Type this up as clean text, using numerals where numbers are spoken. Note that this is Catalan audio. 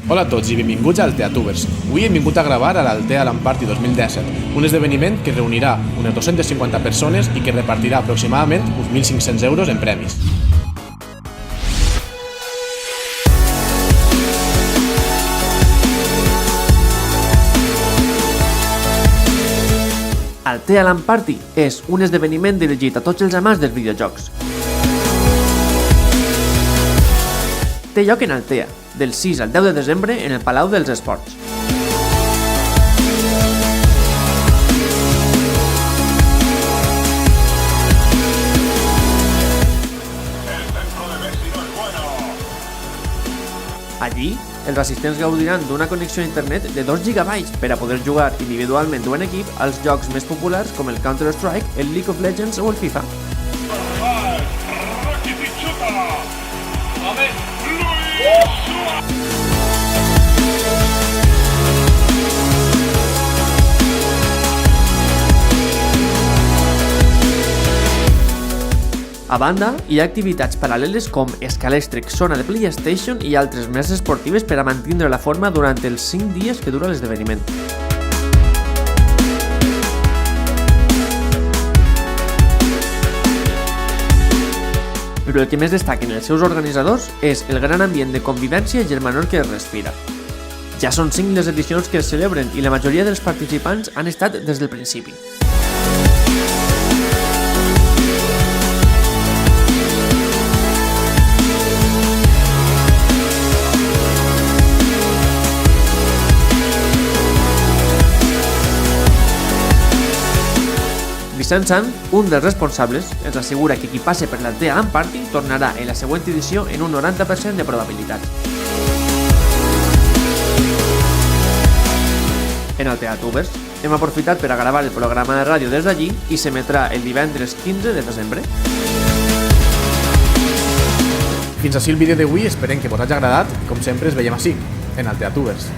Hola a tots i benvinguts al Teatubers. Avui hem vingut a gravar a l'Altea LAN Party 2017, un esdeveniment que reunirà unes 250 persones i que repartirà aproximadament uns 1.500 euros en premis. Altea LAN Party és un esdeveniment dirigit a tots els amants dels videojocs. Té lloc en Altea, del 6 al 10 de desembre en el Palau dels Esports. Allí, els assistents gaudiran d'una connexió a internet de 2 GB per a poder jugar individualment o en equip als jocs més populars com el Counter-Strike, el League of Legends o el FIFA. A banda, hi ha activitats paral·leles com escalèstric, zona de PlayStation i altres més esportives per a mantenir la forma durant els 5 dies que dura l'esdeveniment. Però el que més destaquen els seus organitzadors és el gran ambient de convivència i germanor que es respira. Ja són 5 les edicions que es celebren i la majoria dels participants han estat des del principi. Vicent Sant, un dels responsables, ens assegura que qui passe per l'Altea LAN Party tornarà en la següent edició en un 90% de probabilitat. En el Teatubers hem aprofitat per a gravar el programa de ràdio des d'allí i s'emetrà el divendres 15 de desembre. Fins així el vídeo d'avui, esperem que us hagi agradat i com sempre ens veiem així, en el Teatubers.